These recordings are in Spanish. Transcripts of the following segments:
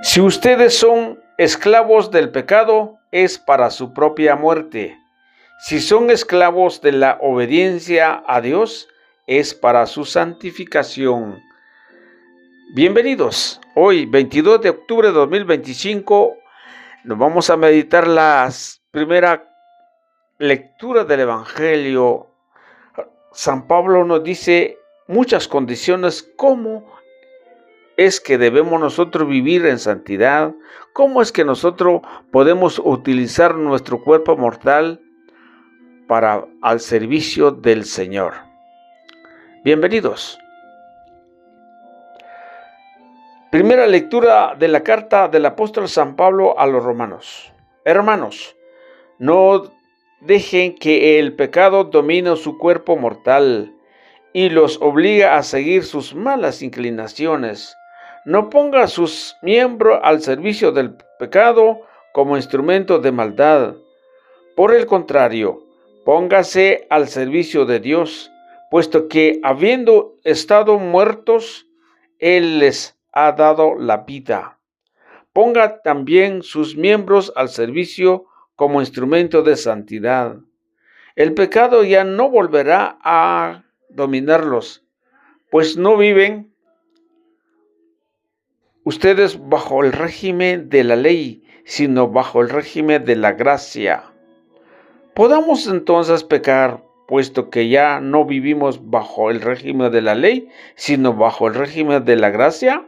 Si ustedes son esclavos del pecado, es para su propia muerte. Si son esclavos de la obediencia a Dios, es para su santificación. Bienvenidos. Hoy, 22 de octubre de 2025, nos vamos a meditar la primera lectura del Evangelio. San Pablo nos dice muchas condiciones, cómo es que debemos nosotros vivir en santidad, cómo es que nosotros podemos utilizar nuestro cuerpo mortal al servicio del Señor. Bienvenidos. Primera lectura de la carta del apóstol San Pablo a los romanos. Hermanos, no dejen que el pecado domine su cuerpo mortal y los obliga a seguir sus malas inclinaciones. No ponga sus miembros al servicio del pecado como instrumento de maldad. Por el contrario, póngase al servicio de Dios, puesto que habiendo estado muertos, Él les ha dado la vida. Ponga también sus miembros al servicio como instrumento de santidad. El pecado ya no volverá a dominarlos, pues no viven ustedes bajo el régimen de la ley, sino bajo el régimen de la gracia. ¿Podamos entonces pecar, puesto que ya no vivimos bajo el régimen de la ley, sino bajo el régimen de la gracia?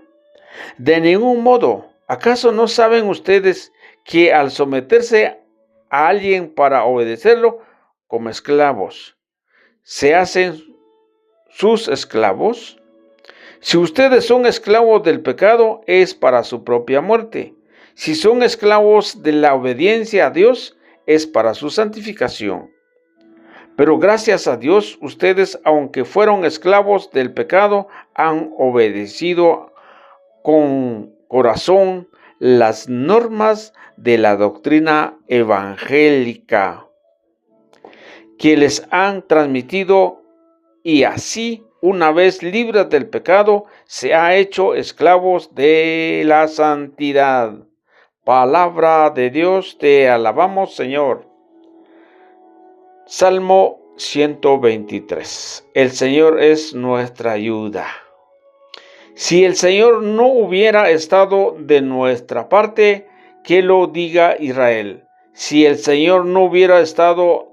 De ningún modo. ¿Acaso no saben ustedes que al someterse a alguien para obedecerlo como esclavos, se hacen sus esclavos? Si ustedes son esclavos del pecado, es para su propia muerte. Si son esclavos de la obediencia a Dios, es para su santificación. Pero gracias a Dios, ustedes, aunque fueron esclavos del pecado, han obedecido con corazón las normas de la doctrina evangélica que les han transmitido, y así, una vez libres del pecado, se ha hecho esclavos de la santidad. Palabra de Dios, te alabamos, Señor. Salmo 123. El Señor es nuestra ayuda. Si el Señor no hubiera estado de nuestra parte, que lo diga Israel. Si el Señor no hubiera estado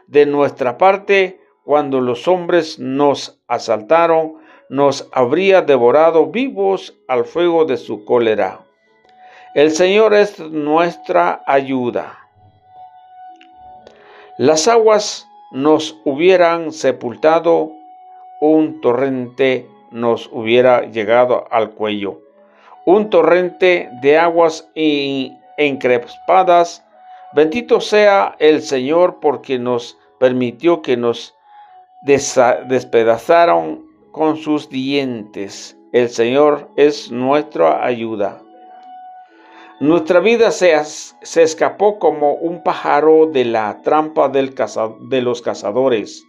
de nuestra parte, cuando los hombres nos asaltaron, nos habría devorado vivos al fuego de su cólera. El Señor es nuestra ayuda. Las aguas nos hubieran sepultado, un torrente nos hubiera llegado al cuello. Un torrente de aguas encrespadas. Bendito sea el Señor, porque nos permitió que nos despedazaron con sus dientes. El Señor es nuestra ayuda. Nuestra vida se escapó como un pájaro de la trampa de los cazadores.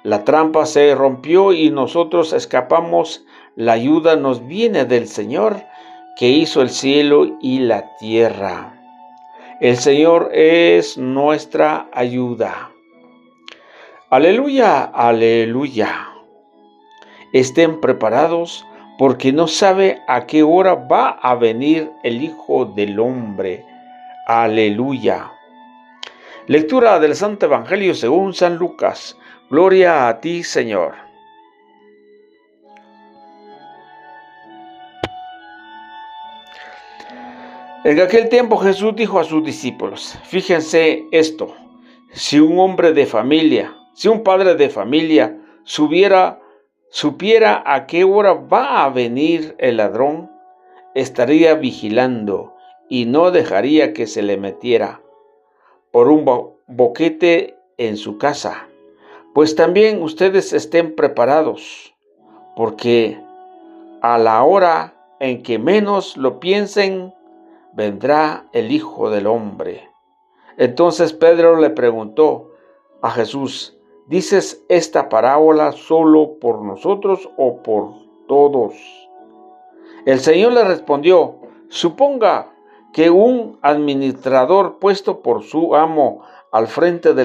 La trampa se rompió y nosotros escapamos. La ayuda nos viene del Señor, que hizo el cielo y la tierra. El Señor es nuestra ayuda. Aleluya, aleluya. Estén preparados, porque no sabe a qué hora va a venir el Hijo del Hombre. Aleluya. Lectura del Santo Evangelio según San Lucas. Gloria a ti, Señor. En aquel tiempo Jesús dijo a sus discípulos: fíjense esto, si un padre de familia supiera a qué hora va a venir el ladrón, estaría vigilando y no dejaría que se le metiera por un boquete en su casa. Pues también ustedes estén preparados, porque a la hora en que menos lo piensen, vendrá el Hijo del Hombre. Entonces Pedro le preguntó a Jesús: ¿dices esta parábola solo por nosotros o por todos? El Señor le respondió: Suponga que un administrador puesto por su amo al frente de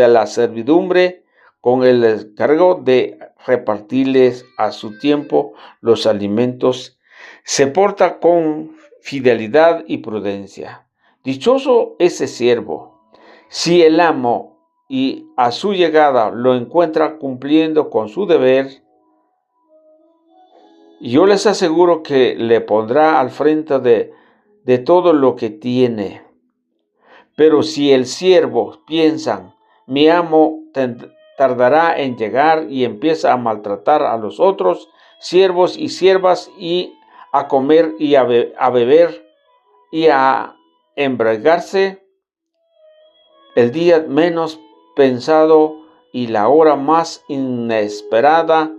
la servidumbre con el encargo de repartirles a su tiempo los alimentos, se porta con fidelidad y prudencia. Dichoso ese siervo, si el amo y a su llegada lo encuentra cumpliendo con su deber. Yo les aseguro que le pondrá al frente de todo lo que tiene. Pero si el siervo piensa, mi amo tardará en llegar, y empieza a maltratar a los otros siervos y siervas, y a comer y a beber y a embriagarse, el día menos pensado y la hora más inesperada,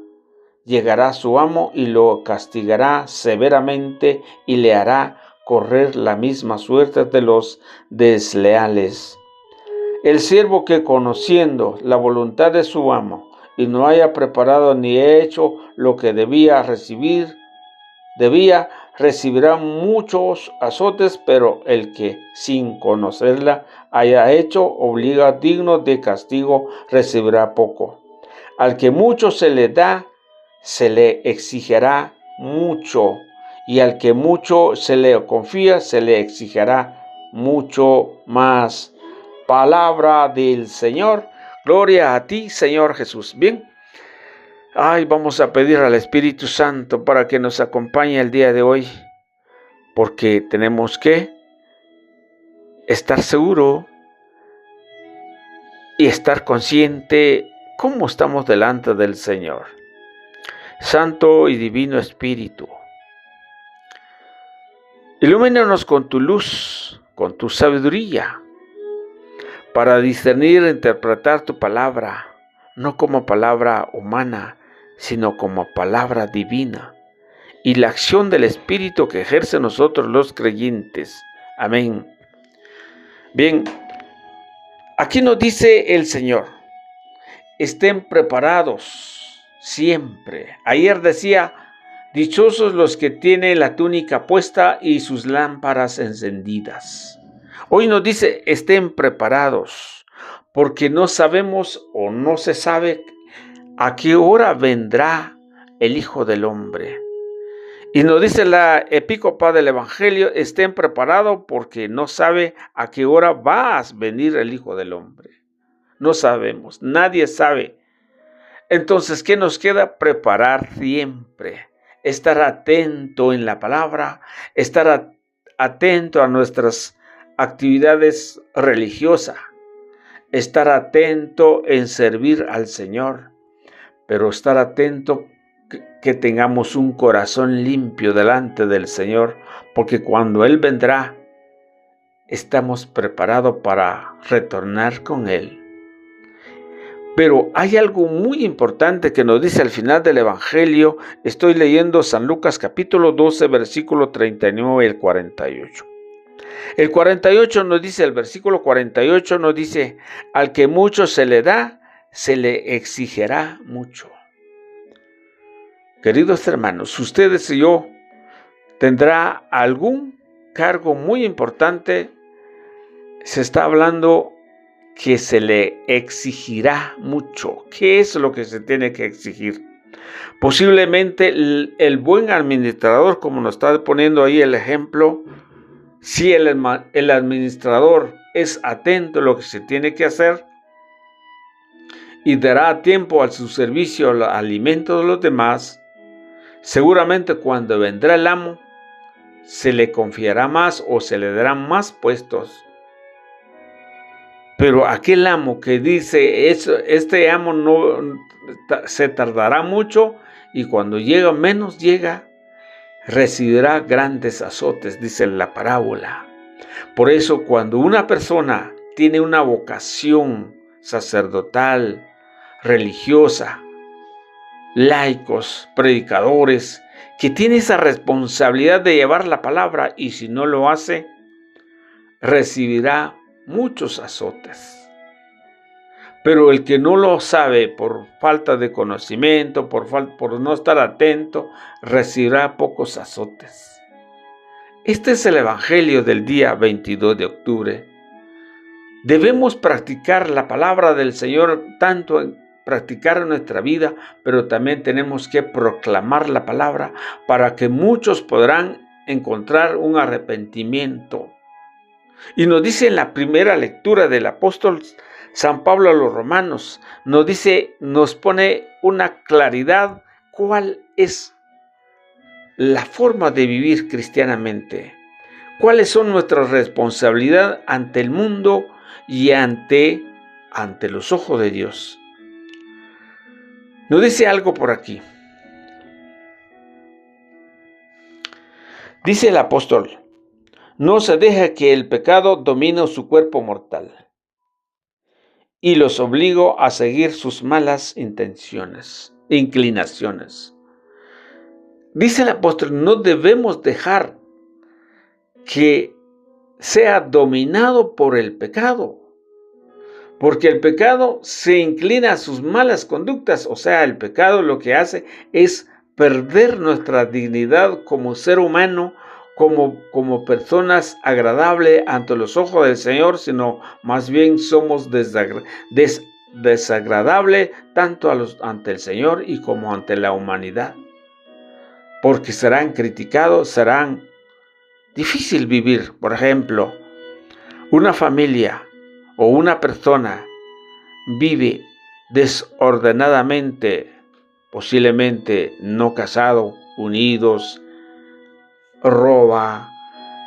llegará su amo y lo castigará severamente y le hará correr la misma suerte de los desleales. El siervo que, conociendo la voluntad de su amo y no haya preparado ni hecho lo que debía, recibirá muchos azotes, pero el que, sin conocerla, haya hecho obliga digno de castigo, recibirá poco. Al que mucho se le da, se le exigirá mucho, y al que mucho se le confía, se le exigirá mucho más. Palabra del Señor. Gloria a ti, Señor Jesús. Bien. Vamos a pedir al Espíritu Santo para que nos acompañe el día de hoy, porque tenemos que estar seguro y estar consciente cómo estamos delante del Señor. Santo y Divino Espíritu, ilumínanos con tu luz, con tu sabiduría, para discernir e interpretar tu palabra, no como palabra humana, sino como palabra divina, y la acción del Espíritu que ejerce en nosotros los creyentes. Amén. Bien, aquí nos dice el Señor, estén preparados siempre. Ayer decía, dichosos los que tienen la túnica puesta y sus lámparas encendidas. Hoy nos dice, estén preparados, porque no sabemos o no se sabe a qué hora vendrá el Hijo del Hombre. Y nos dice la epícopa del Evangelio, estén preparados porque no sabe a qué hora va a venir el Hijo del Hombre. No sabemos, nadie sabe. Entonces, ¿qué nos queda? Preparar siempre, estar atento en la palabra, estar atento a nuestras actividades religiosas, estar atento en servir al Señor, pero estar atento que tengamos un corazón limpio delante del Señor, porque cuando Él vendrá, estamos preparados para retornar con Él. Pero hay algo muy importante que nos dice al final del Evangelio. Estoy leyendo San Lucas capítulo 12, versículo 39 y el 48. El 48 nos dice, el versículo 48 nos dice, al que mucho se le da, se le exigirá mucho. Queridos hermanos, ustedes y yo tendrá algún cargo muy importante. Se está hablando que se le exigirá mucho. ¿Qué es lo que se tiene que exigir? Posiblemente el buen administrador, como nos está poniendo ahí el ejemplo, si el administrador es atento a lo que se tiene que hacer y dará tiempo a su servicio al alimento de los demás, seguramente cuando vendrá el amo, se le confiará más o se le darán más puestos. Pero aquel amo que dice, este amo no se tardará mucho y cuando llega menos llega, recibirá grandes azotes, dice la parábola. Por eso cuando una persona tiene una vocación sacerdotal, religiosa, laicos, predicadores, que tiene esa responsabilidad de llevar la palabra y si no lo hace, recibirá muchos azotes. Pero el que no lo sabe por falta de conocimiento, por no estar atento, recibirá pocos azotes. Este es el Evangelio del día 22 de octubre. Debemos practicar la palabra del Señor, tanto en practicar en nuestra vida, pero también tenemos que proclamar la palabra para que muchos podrán encontrar un arrepentimiento. Y nos dice en la primera lectura del apóstol San Pablo a los romanos, nos pone una claridad cuál es la forma de vivir cristianamente, cuáles son nuestras responsabilidades ante el mundo y ante los ojos de Dios. Nos dice algo por aquí. Dice el apóstol: no se deja que el pecado domine su cuerpo mortal y los obligo a seguir sus malas inclinaciones. Dice el apóstol, no debemos dejar que sea dominado por el pecado, porque el pecado se inclina a sus malas conductas. O sea, el pecado lo que hace es perder nuestra dignidad como ser humano, como personas agradables ante los ojos del Señor, sino más bien somos desagradables tanto ante el Señor y como ante la humanidad, porque serán criticados, serán difícil vivir. Por ejemplo, una familia o una persona vive desordenadamente, posiblemente no casado, unidos, roba,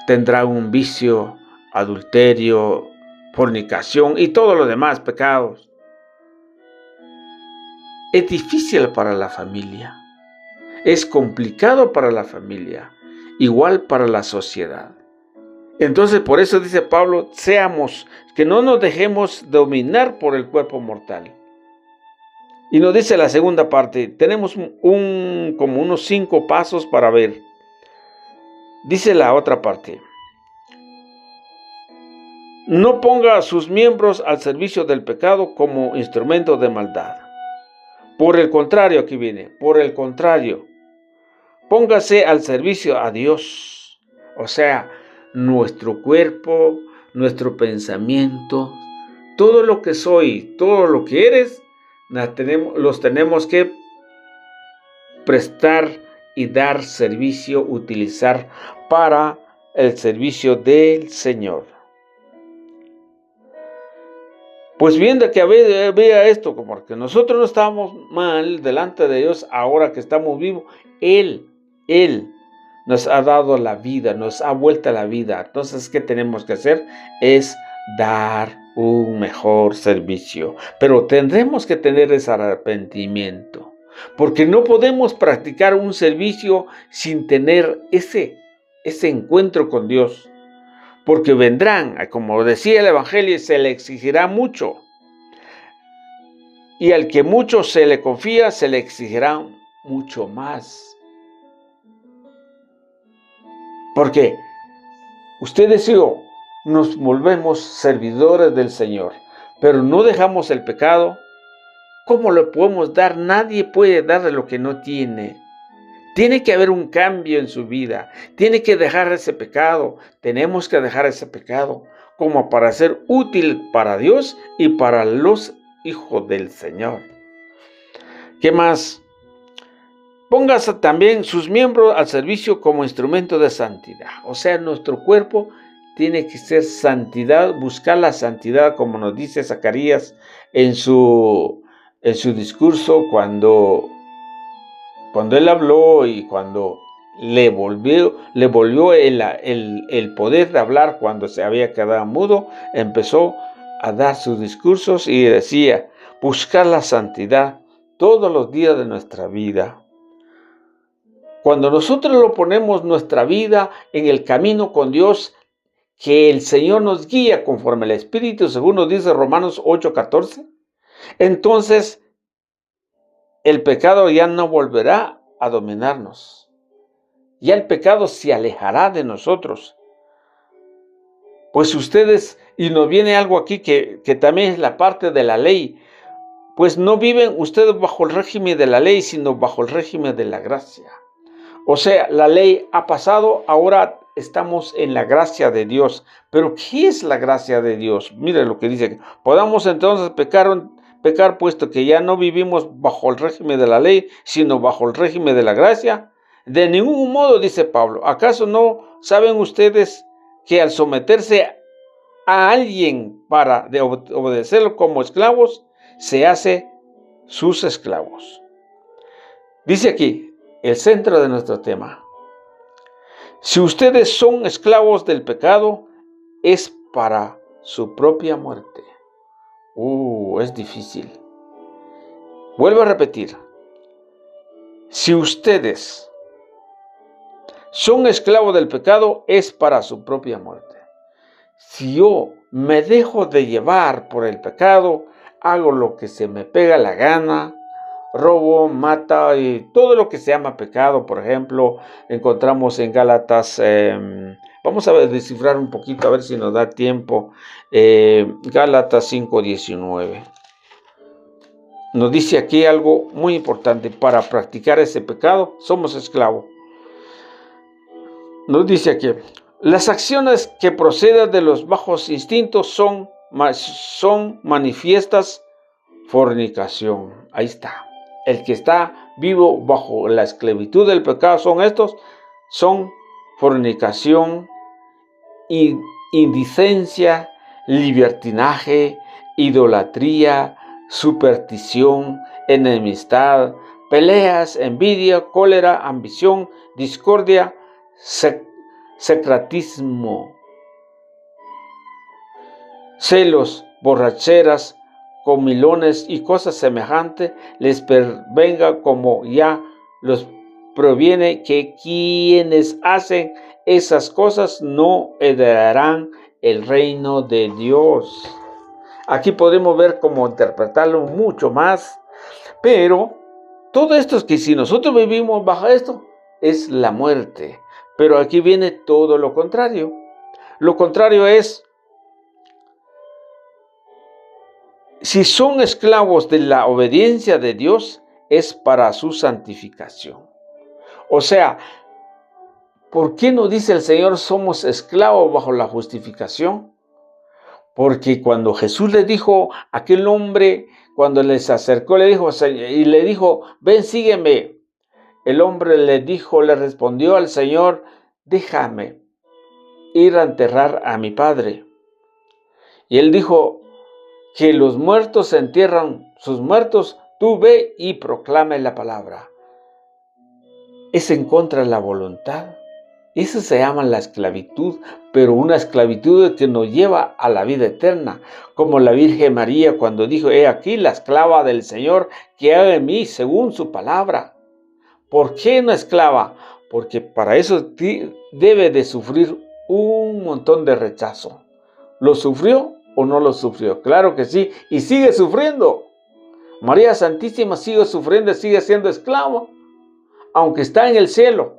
tendrá un vicio, adulterio, fornicación y todos los demás pecados. Es difícil para la familia, es complicado para la familia, igual para la sociedad. Entonces, por eso dice Pablo, que no nos dejemos dominar por el cuerpo mortal. Y nos dice la segunda parte, tenemos como unos 5 pasos para ver. Dice la otra parte: no ponga a sus miembros al servicio del pecado como instrumento de maldad. Por el contrario, aquí viene, por el contrario, póngase al servicio a Dios. O sea, nuestro cuerpo, nuestro pensamiento, todo lo que soy, todo lo que eres, los tenemos que prestar y dar servicio, utilizar para el servicio del Señor. Pues viendo que vea esto, como que nosotros no estamos mal delante de Dios ahora que estamos vivos, Él nos ha dado la vida, nos ha vuelto a la vida. Entonces, ¿qué tenemos que hacer? Es dar un mejor servicio. Pero tendremos que tener ese arrepentimiento, porque no podemos practicar un servicio sin tener ese encuentro con Dios. Porque vendrán, como decía el Evangelio, se le exigirá mucho. Y al que mucho se le confía, se le exigirá mucho más. Porque ustedes y yo nos volvemos servidores del Señor, pero no dejamos el pecado. ¿Cómo le podemos dar? Nadie puede darle lo que no tiene. Tiene que haber un cambio en su vida. Tiene que dejar ese pecado. Tenemos que dejar ese pecado como para ser útil para Dios y para los hijos del Señor. ¿Qué más? Póngase también sus miembros al servicio como instrumento de santidad. O sea, nuestro cuerpo tiene que ser santidad, buscar la santidad, como nos dice Zacarías en su discurso cuando él habló y cuando le volvió el poder de hablar cuando se había quedado mudo, empezó a dar sus discursos y decía, buscar la santidad todos los días de nuestra vida. Cuando nosotros lo ponemos nuestra vida en el camino con Dios, que el Señor nos guía conforme al Espíritu, según nos dice Romanos 8:14, entonces el pecado ya no volverá a dominarnos. Ya el pecado se alejará de nosotros. Pues ustedes, y nos viene algo aquí que también es la parte de la ley, pues no viven ustedes bajo el régimen de la ley, sino bajo el régimen de la gracia. O sea, la ley ha pasado, ahora estamos en la gracia de Dios. Pero ¿qué es la gracia de Dios? Mire lo que dice. Podamos entonces pecar puesto que ya no vivimos bajo el régimen de la ley, sino bajo el régimen de la gracia. De ningún modo, dice Pablo. ¿Acaso no saben ustedes que al someterse a alguien para obedecerlo como esclavos, se hace sus esclavos? Dice aquí el centro de nuestro tema. Si ustedes son esclavos del pecado, es para su propia muerte. Es difícil. Vuelvo a repetir. Si ustedes son esclavos del pecado, es para su propia muerte. Si yo me dejo de llevar por el pecado, hago lo que se me pega la gana, robo, mata y todo lo que se llama pecado. Por ejemplo, encontramos en Gálatas, vamos a descifrar un poquito a ver si nos da tiempo, Gálatas 5:19. Nos dice aquí algo muy importante. Para practicar ese pecado somos esclavos. Nos dice aquí, las acciones que proceden de los bajos instintos son manifiestas fornicación. Ahí está. El que está vivo bajo la esclavitud del pecado son fornicación, indicencia, libertinaje, idolatría, superstición, enemistad, peleas, envidia, cólera, ambición, discordia, secretismo, celos, borracheras, comilones y cosas semejantes, les pervenga como ya los proviene que quienes hacen esas cosas no heredarán el reino de Dios. Aquí podemos ver cómo interpretarlo mucho más, pero todo esto es que si nosotros vivimos bajo esto, es la muerte. Pero aquí viene todo lo contrario. Lo contrario es, si son esclavos de la obediencia de Dios, es para su santificación. O sea, ¿por qué no dice el Señor somos esclavos bajo la justificación? Porque cuando Jesús le dijo a aquel hombre, cuando les acercó, le dijo, ven, sígueme. El hombre le respondió al Señor, déjame ir a enterrar a mi padre. Y él dijo, que los muertos entierran sus muertos, tú ve y proclame la palabra. Es en contra de la voluntad. Eso se llama la esclavitud, pero una esclavitud que nos lleva a la vida eterna, como la Virgen María cuando dijo, he aquí la esclava del Señor, que haga en mí según su palabra. ¿Por qué no esclava? Porque para eso debe de sufrir un montón de rechazo. ¿Lo sufrió o no lo sufrió? Claro que sí, y sigue sufriendo. María Santísima sigue sufriendo, sigue siendo esclava, aunque está en el cielo.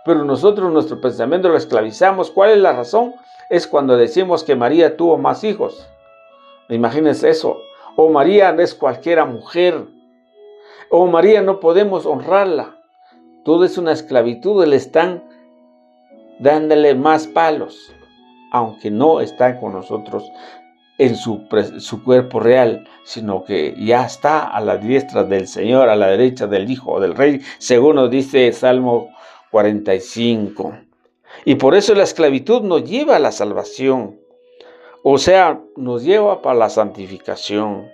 Pero nosotros nuestro pensamiento lo esclavizamos. ¿Cuál es la razón? Es cuando decimos que María tuvo más hijos. Imagínense eso. O María es cualquiera mujer. O María no podemos honrarla. Todo es una esclavitud. Le están dándole más palos, aunque no están con nosotros en su cuerpo real, sino que ya está a la diestra del Señor, a la derecha del Hijo del Rey, según nos dice Salmo 45. Y por eso la esclavitud nos lleva a la salvación, o sea, nos lleva para la santificación.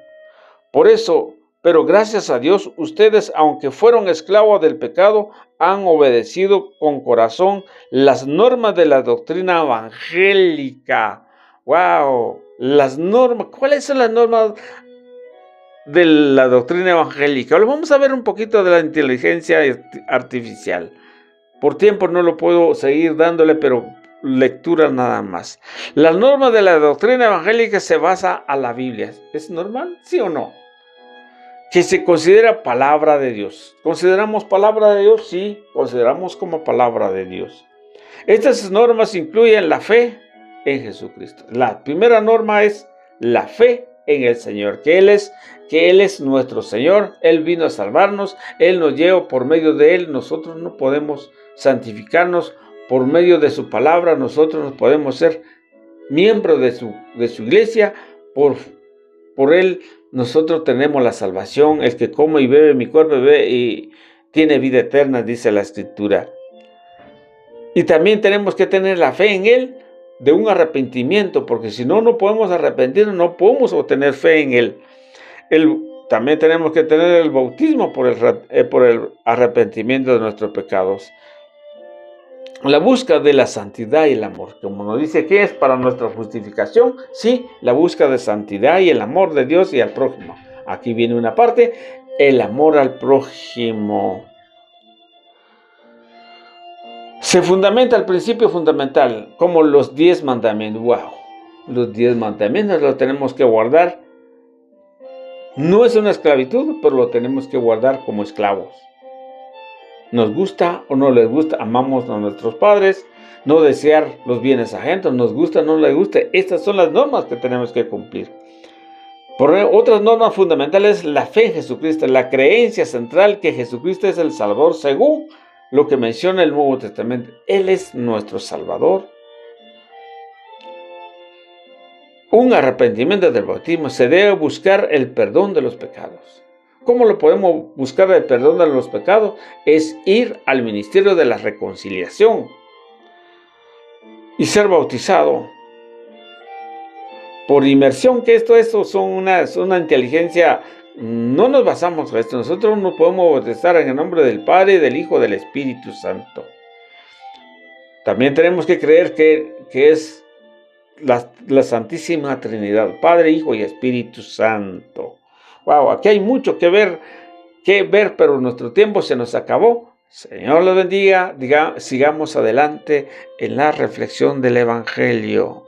Por eso, pero gracias a Dios, ustedes, aunque fueron esclavos del pecado, han obedecido con corazón las normas de la doctrina evangélica. ¡Wow! Las normas. ¿Cuáles son las normas de la doctrina evangélica? Ahora vamos a ver un poquito de la inteligencia artificial. Por tiempo no lo puedo seguir dándole, pero lectura nada más. La norma de la doctrina evangélica se basa a la Biblia. ¿Es normal? ¿Sí o no? Que se considera palabra de Dios. ¿Consideramos palabra de Dios? Sí, consideramos como palabra de Dios. Estas normas incluyen la fe en Jesucristo. La primera norma es la fe en el Señor, que Él es nuestro Señor. Él vino a salvarnos, Él nos lleva por medio de Él. Nosotros no podemos santificarnos por medio de su palabra, nosotros nos podemos ser miembros de su iglesia. Por él nosotros tenemos la salvación. El que come y bebe mi cuerpo bebe y tiene vida eterna, dice la Escritura. Y también tenemos que tener la fe en él de un arrepentimiento, porque si no, no podemos arrepentirnos, no podemos obtener fe en él. También tenemos que tener el bautismo por el arrepentimiento de nuestros pecados. La búsqueda de la santidad y el amor, como nos dice que es para nuestra justificación, sí, la búsqueda de santidad y el amor de Dios y al prójimo. Aquí viene una parte, el amor al prójimo. Se fundamenta el principio fundamental, como los 10 mandamientos. ¡Wow! Los 10 mandamientos los tenemos que guardar. No es una esclavitud, pero lo tenemos que guardar como esclavos. Nos gusta o no les gusta, amamos a nuestros padres, no desear los bienes ajenos, nos gusta o no les gusta. Estas son las normas que tenemos que cumplir. Por otras normas fundamentales, la fe en Jesucristo, la creencia central que Jesucristo es el Salvador, según lo que menciona el Nuevo Testamento. Él es nuestro Salvador. Un arrepentimiento del bautismo, se debe buscar el perdón de los pecados. ¿Cómo lo podemos buscar el perdón de los pecados? Es ir al ministerio de la reconciliación y ser bautizado por inmersión, que esto son una inteligencia. No nos basamos en esto. Nosotros no podemos bautizar en el nombre del Padre, del Hijo, del Espíritu Santo. También tenemos que creer que es la Santísima Trinidad, Padre, Hijo y Espíritu Santo. Wow, aquí hay mucho que ver, pero nuestro tiempo se nos acabó. Señor los bendiga. Sigamos adelante en la reflexión del Evangelio.